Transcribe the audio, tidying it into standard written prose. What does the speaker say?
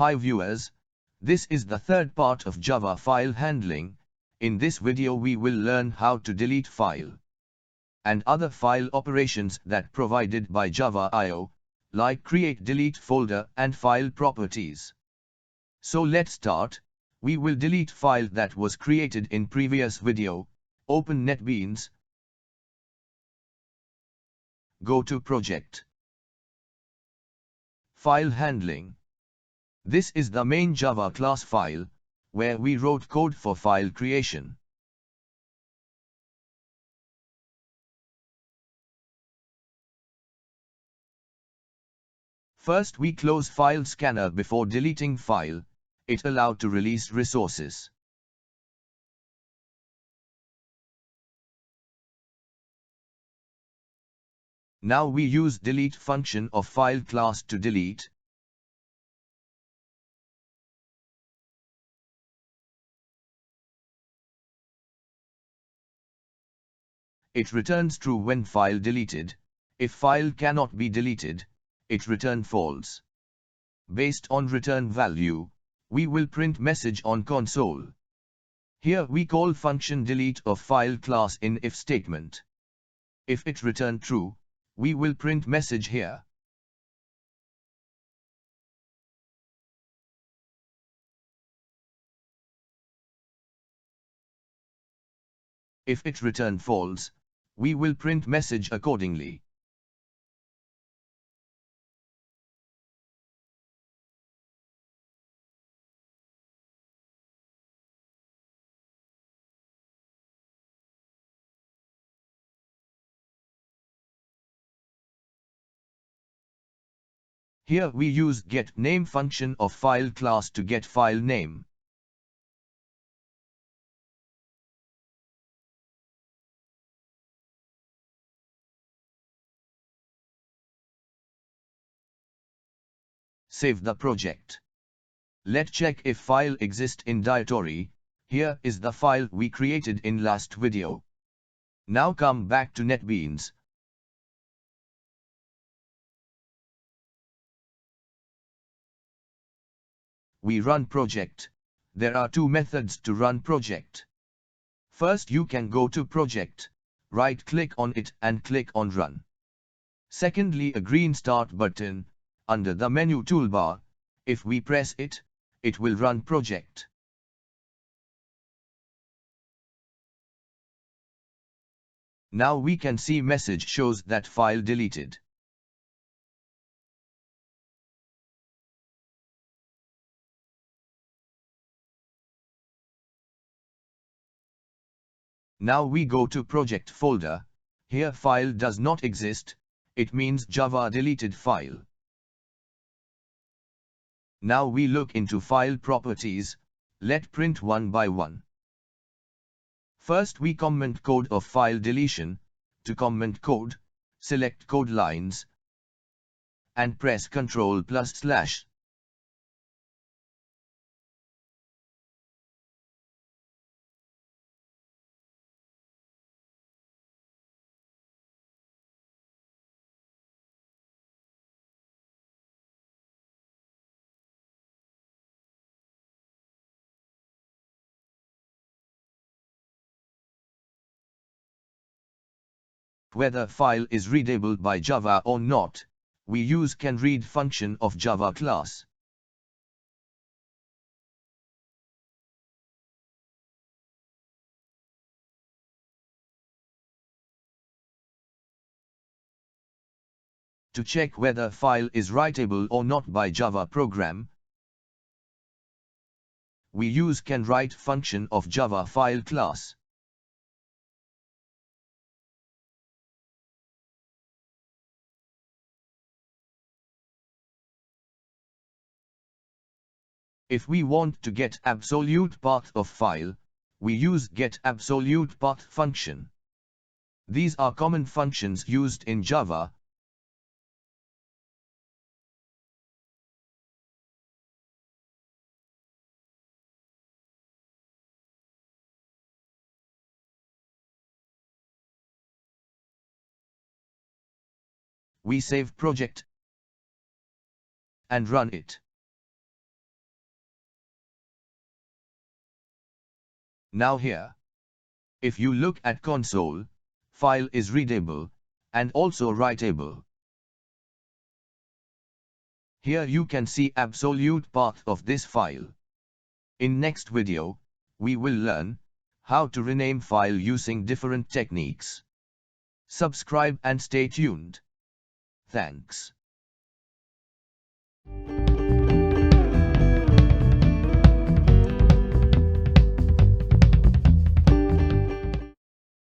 Hi viewers, this is the third part of Java file handling. In this video we will learn how to delete file and other file operations that provided by Java I/O, like create delete folder and file properties. So let's start. We will delete file that was created in previous video. Open Netbeans. Go to project. File handling. This is the main Java class file, where we wrote code for file creation. First we close file scanner before deleting file. It allowed to release resources. Now we use delete function of file class to delete. It returns true when file deleted. If file cannot be deleted, it return false. Based on return value, we will print message on console. Here we call function delete of file class in if statement. If it return true, we will print message here. If it return false, we will print message accordingly. Here we use getName function of file class to get file name. Save the project. Let's check if file exists in directory. Here is the file we created in last video. Now come back to Netbeans. We run project. There are two methods to run project. First you can go to project, right-click on it and click on run. Secondly, a green start button under the menu toolbar. If we press it, it will run project. Now we can see message shows that file deleted. Now we go to project folder. Here file does not exist. It means Java deleted file. Now we look into file properties. Let's print one by one. First we comment code of file deletion. To comment code, select code lines and press Ctrl+/. Whether file is readable by Java or not, we use canRead function of Java class. To check whether file is writable or not by Java program, we use canWrite function of Java file class. If we want to get absolute path of file, we use getAbsolutePath function. These are common functions used in Java. We save project and run it. Now here, if you look at console, file is readable, and also writable. Here you can see absolute path of this file. In next video, we will learn how to rename file using different techniques. Subscribe and stay tuned. Thanks.